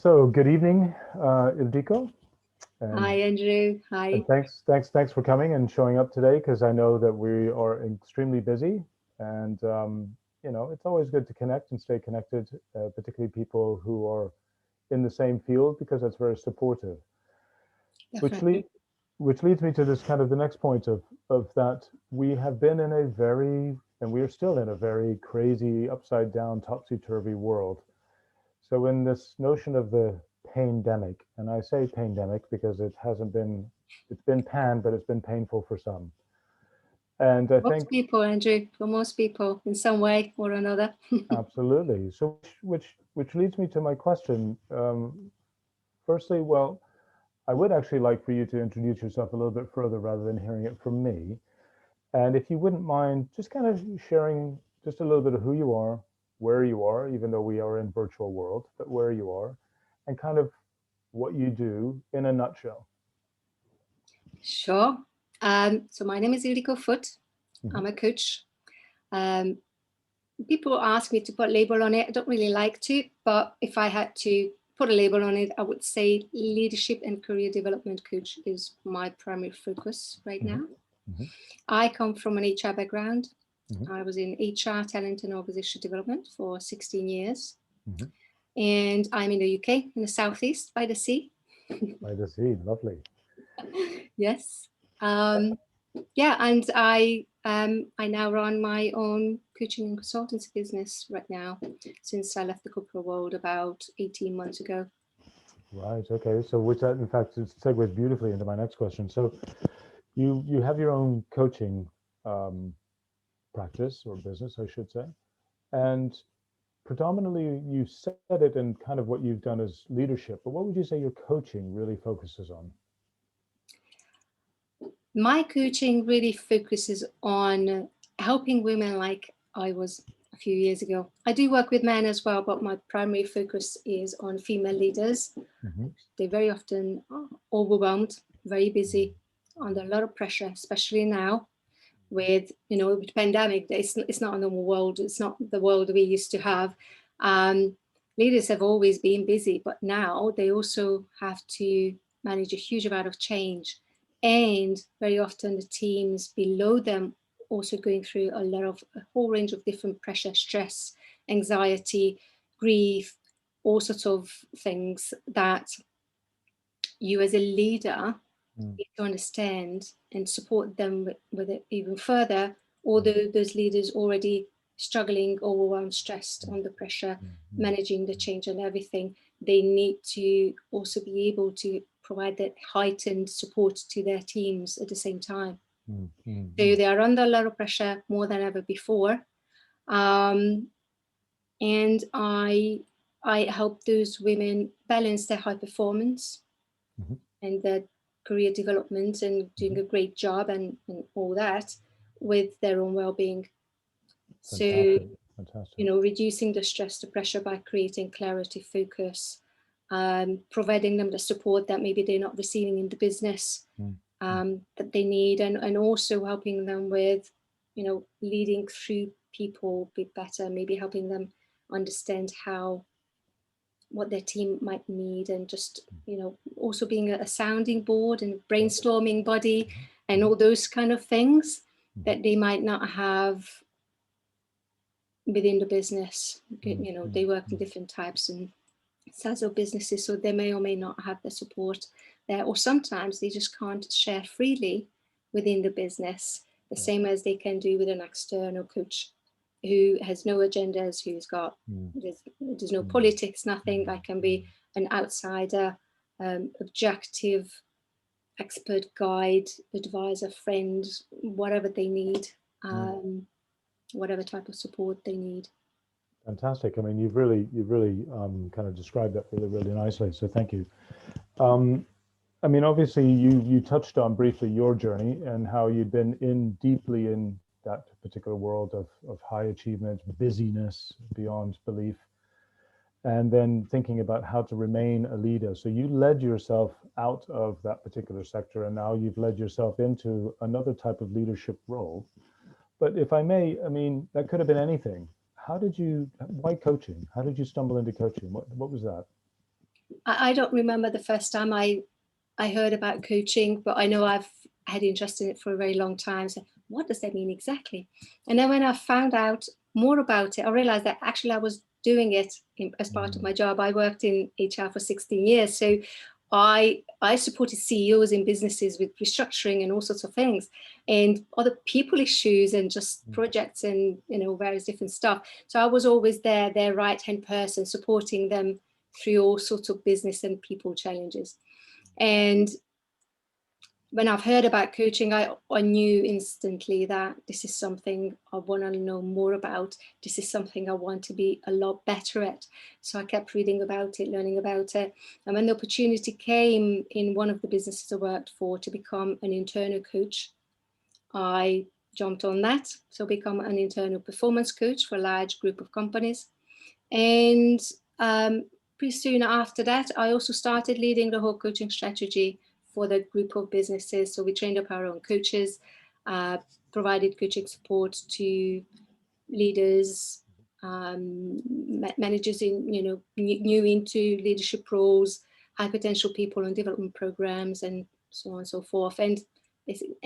So good evening, Ildiko, Hi, Andrew. and Hi. thanks for coming and showing up today because I know that we are extremely busy, and it's always good to connect and stay connected, particularly people who are in the same field because that's very supportive. Which lead, Definitely. which leads me to this kind of the next point of that we have been in a very and we are still in a very crazy, upside down, topsy turvy world. So in this notion of the pandemic, and I say pandemic because it's been panned, but it's been painful for some. And I Most think people, Andrew, for most people, in some way or another. absolutely. So which leads me to my question. Firstly, well, I would actually like for you to introduce yourself a little bit further rather than hearing it from me. And if you wouldn't mind just kind of sharing just a little bit of who you are, where you are, even though we are in virtual world, but where you are, and kind of what you do in a nutshell. Sure. So my name is Ildiko Foote. Hmm. I'm a coach. Um, People ask me to put a label on it. I don't really like to, but if I had to put a label on it, I would say leadership and career development coach is my primary focus right Hmm. now. Hmm. I come from an HR background. Hmm. I was in HR, talent and organization development for 16 years. Hmm. And I'm in the UK, in the southeast by the sea. By the sea, lovely. Yes. Um, yeah, and I now run my own coaching and consultancy business right now since I left the corporate world about 18 months ago. Right. Okay. So, which that in fact segues beautifully into my next question. So, you have your own coaching um, practice or business, I should say, and predominantly you said it and kind of what you've done is leadership. But what would you say your coaching really focuses on? My coaching really focuses on helping women like I was a few years ago. I do work with men as well, but my primary focus is on female leaders. Hmm. They very often are overwhelmed, very busy, under a lot of pressure, especially now with with pandemic. It's not a normal world. It's not the world we used to have. Um, Leaders have always been busy, but now they also have to manage a huge amount of change, and very often the teams below them also going through a whole range of different pressure, stress, anxiety, grief, all sorts of things that you as a leader Mm. need to understand and support them with it even further, although those leaders already struggling, overwhelmed, stressed, Mm. under pressure, Mm. Mm. managing the change and everything, they need to also be able to provide that heightened support to their teams at the same time. Mm. Mm. So Mm. they are under a lot of pressure more than ever before. Um, and I help those women balance their high performance Mhm. and their career development and doing Mhm. a great job and all that with their own well-being. So, Fantastic. Fantastic. reducing the stress, the pressure by creating clarity, focus, providing them the support that maybe they're not receiving in the business Mm. Mm. that they need, and also helping them with, leading through people a bit better, maybe helping them understand what their team might need, and just also being a sounding board and Yeah. brainstorming body and Mhm. all those kind of things Mhm. that they might not have within the business. Mm. They Mm. work in Mm. different types and size of businesses, so they may or may not have the support there, or sometimes they just can't share freely within the business the Yeah. same as they can do with an external coach who has no agendas, who's got Mm. there's no Mm. politics, nothing. I Mm. can Mm. be an outsider, objective expert, guide, advisor, friend, whatever they need, Mm. um, whatever type of support they need. Fantastic. I mean, you've really kind of described that really, really nicely. So thank you. Um, I mean, obviously, you touched on briefly your journey and how you'd been in deeply in that particular world of high achievement, busyness beyond belief, and then thinking about how to remain a leader. So you led yourself out of that particular sector, and now you've led yourself into another type of leadership role. But if I may, I mean, that could have been anything. Why coaching? How did you stumble into coaching? What was that? I don't remember the first time I heard about coaching, but I know I've had interest in it for a very long time. So what does that mean exactly? And then when I found out more about it, I realized that actually I was doing it as part of my job. I worked in HR for 16 years. So I supported CEOs in businesses with restructuring and all sorts of things and other people issues and just projects and, you know, various different stuff. So I was always their right-hand person, supporting them through all sorts of business and people challenges. And when I've heard about coaching, I knew instantly that this is something I want to know more about. This is something I want to be a lot better at. So I kept reading about it, learning about it. And when the opportunity came in one of the businesses I worked for to become an internal coach, I jumped on that. So become an internal performance coach for a large group of companies. And pretty soon after that, I also started leading the whole coaching strategy for the group of businesses. So we trained up our own coaches, provided coaching support to leaders, managers in, you know, new into leadership roles, high potential people on development programs, and so on and so forth. And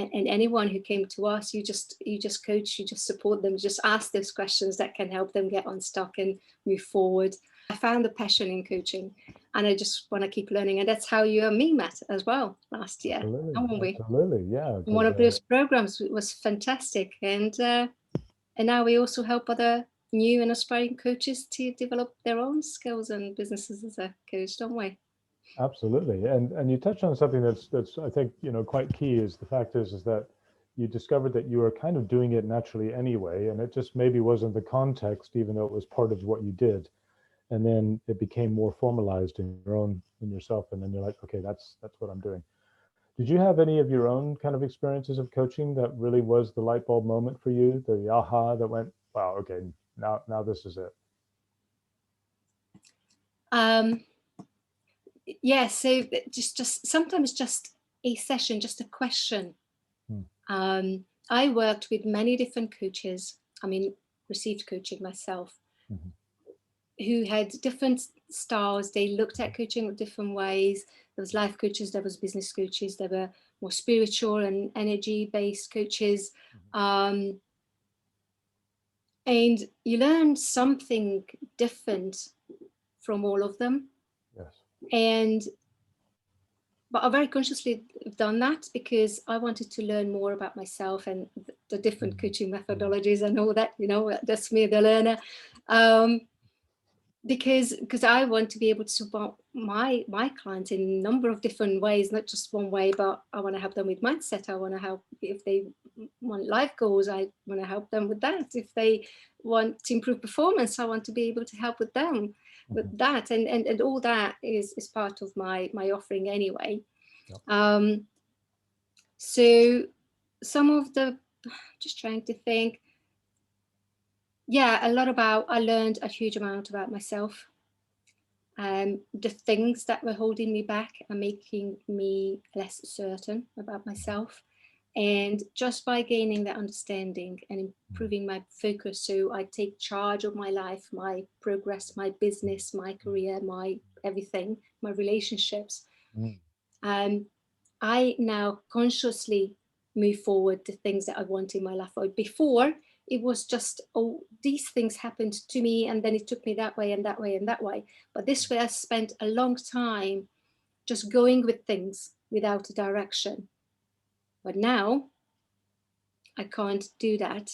anyone who came to us, you just coach, you just support them, just ask those questions that can help them get unstuck and move forward. I found the passion in coaching, and I just want to keep learning. And that's how you and me met as well last year. Absolutely, yeah. One of those programs was fantastic, and now we also help other new and aspiring coaches to develop their own skills and businesses as a coach, don't we? Absolutely, and you touched on something that's I think, you know, quite key. Is the fact is that you discovered that you were kind of doing it naturally anyway, and it just maybe wasn't the context, even though it was part of what you did. And then it became more formalized in yourself, and then you're like, okay, that's what I'm doing. Did you have any of your own kind of experiences of coaching that really was the light bulb moment for you, the aha that went, wow, okay, now this is it? Yeah, so just sometimes just a session, just a question. I worked with many different coaches, I mean, received coaching myself, who had different styles. They looked at coaching in different ways. There was life coaches, there was business coaches, there were more spiritual and energy-based coaches. And you learn something different from all of them. Yes. But I very consciously done that because I wanted to learn more about myself and the different coaching methodologies and all that, you know, that's me, the learner. Because I want to be able to support my clients in a number of different ways, not just one way, but I want to help them with mindset. I want to help if they want life goals, I want to help them with that. If they want to improve performance, I want to be able to help with them with that. And all that is part of my offering anyway. Yep. So some of the, just trying to think, yeah, I learned a huge amount about myself. The things that were holding me back and making me less certain about myself. And just by gaining that understanding and improving my focus, so I take charge of my life, my progress, my business, my career, my everything, my relationships. I now consciously move forward the things that I want in my life. Before, it was just, oh, these things happened to me and then it took me that way and that way and that way. But this way I spent a long time just going with things without a direction. But now I can't do that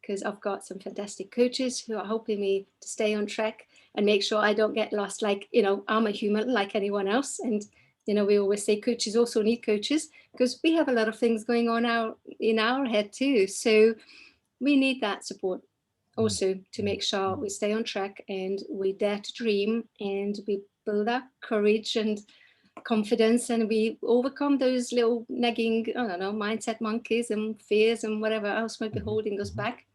because I've got some fantastic coaches who are helping me to stay on track and make sure I don't get lost. Like, you know, I'm a human like anyone else. And, you know, we always say coaches also need coaches because we have a lot of things going on in our head too. So we need that support also to make sure we stay on track and we dare to dream and we build up courage and confidence and we overcome those little nagging, I don't know, mindset monkeys and fears and whatever else might be holding us back,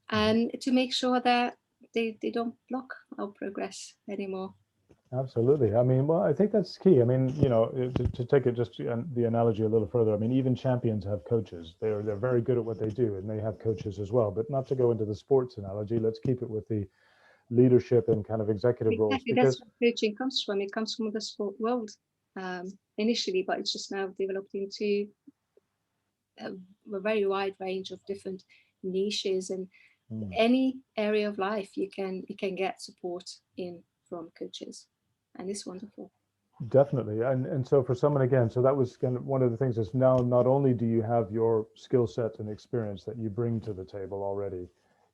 and to make sure that they don't block our progress anymore. Absolutely. I mean, well, I think that's key. I mean, you know, to take it just the analogy a little further, I mean, even champions have coaches. They're very good at what they do and they have coaches as well. But not to go into the sports analogy, let's keep it with the leadership and kind of executive roles? Exactly, that's Because where coaching comes from. It comes from the sport world initially, but it's just now developed into a very wide range of different niches, and any area of life you can get support in from coaches, and it's wonderful. definitely. And so for someone, again, so that was kind of one of the things is now not only do you have your skill set and experience that you bring to the table already,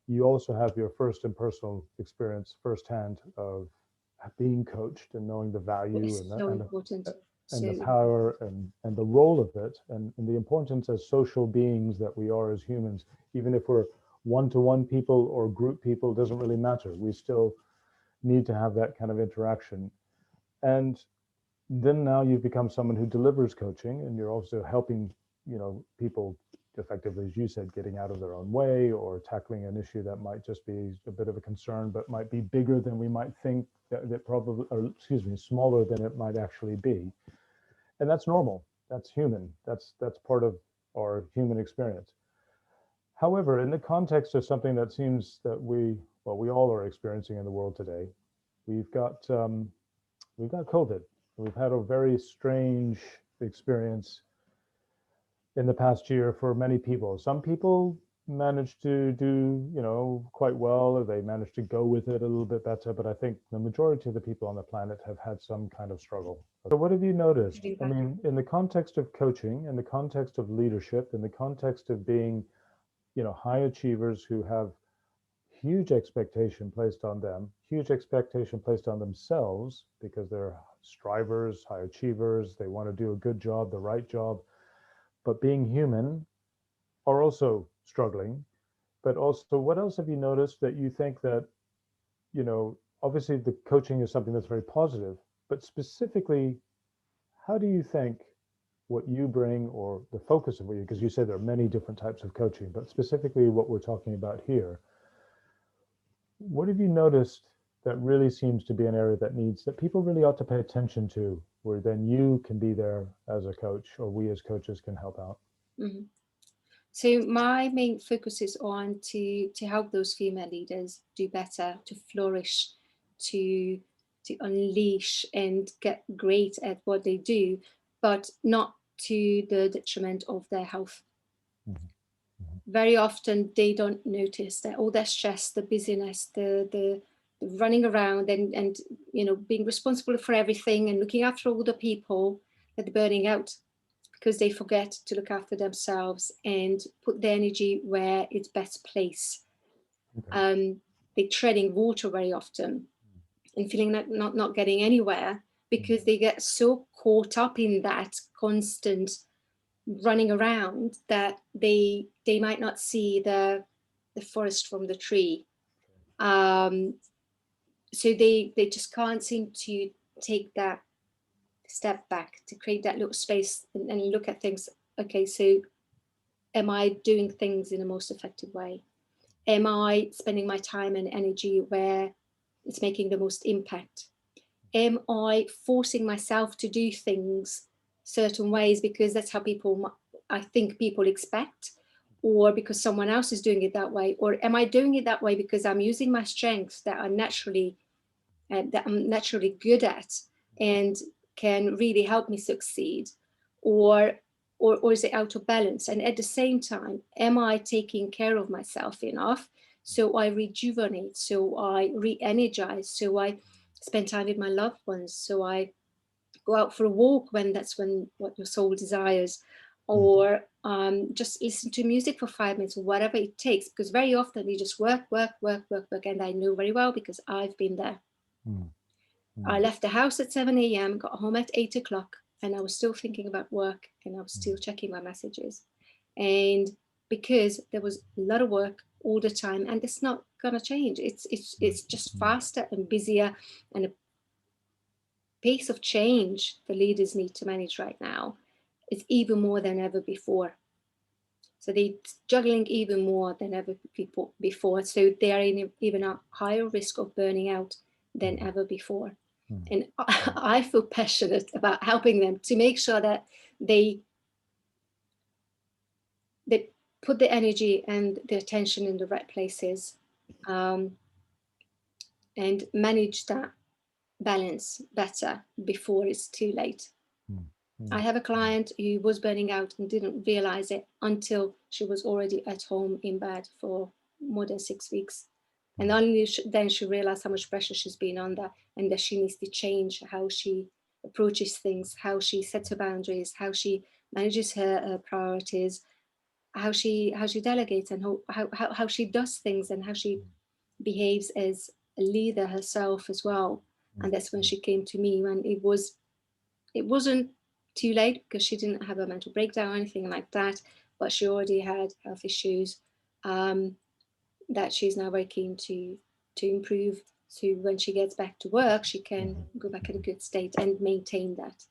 you also have your first and personal experience firsthand of being coached and knowing the value It's and so important. and the So power and the role of it and the importance as social beings that we are as humans, even if we're one-to-one people or group people, doesn't really matter. We still need to have that kind of interaction. And then now you've become someone who delivers coaching, and you're also helping, people effectively, as you said, getting out of their own way or tackling an issue that might just be a bit of a concern, but might be bigger than we might think, that probably, or excuse me, smaller than it might actually be. And that's normal. That's human. That's part of our human experience. However, in the context of something that seems that we all are experiencing in the world today, we've got COVID. We've had a very strange experience in the past year for many people. Some people managed to do, quite well, or they managed to go with it a little bit better. But I think the majority of the people on the planet have had some kind of struggle. So what have you noticed? I mean, in the context of coaching, in the context of leadership, in the context of being, high achievers who have huge expectation placed on them, huge expectation placed on themselves because they're strivers, high achievers, they want to do a good job, the right job, but being human are also struggling. But also, what else have you noticed that you think that, obviously the coaching is something that's very positive, but specifically, how do you think what you bring, or the focus of what you, because you say there are many different types of coaching, but specifically what we're talking about here, what have you noticed that really seems to be an area that people really ought to pay attention to, where then you can be there as a coach, or we as coaches can help out? Mm-hmm. So my main focus is on to help those female leaders do better, to flourish, to unleash and get great at what they do, but not to the detriment of their health. Mm-hmm. Very often they don't notice that all that stress, the busyness, the running around and being responsible for everything and looking after all the people, that they're burning out because they forget to look after themselves and put their energy where it's best placed. Okay. They're treading water very often and feeling like not getting anywhere because they get so caught up in that constant running around that they might not see the forest from the tree. So they just can't seem to take that step back, to create that little space and look at things. Okay, so am I doing things in the most effective way? Am I spending my time and energy where it's making the most impact? Am I forcing myself to do things certain ways because that's how I think people expect, or because someone else is doing it that way? Or am I doing it that way because I'm using my strengths that I'm naturally good at and can really help me succeed? Or is it out of balance? And at the same time, am I taking care of myself enough so I rejuvenate, so I re-energize, so I spend time with my loved ones, so I go out for a walk when that's what your soul desires, or just listen to music for 5 minutes, or whatever it takes, because very often you just work, and I know very well because I've been there. I left the house at 7 a.m., got home at 8 o'clock, and I was still thinking about work, and I was still checking my messages. And because there was a lot of work all the time, and it's not gonna change. It's just faster and busier, and a pace of change the leaders need to manage right now is even more than ever before. So they're juggling even more than ever before. So they are in even a higher risk of burning out than ever before. And I feel passionate about helping them to make sure that they put the energy and the attention in the right places, and and manage that balance better before it's too late. I have a client who was burning out and didn't realize it until she was already at home in bed for more than 6 weeks. And only then she realized how much pressure she's been under, and that she needs to change how she approaches things, how she sets her boundaries, how she manages her priorities, how she delegates, and how she does things, and how she behaves as a leader herself as well. And that's when she came to me, when it wasn't too late, because she didn't have a mental breakdown or anything like that, but she already had health issues that she's now very keen to improve. So when she gets back to work, she can go back in a good state and maintain that.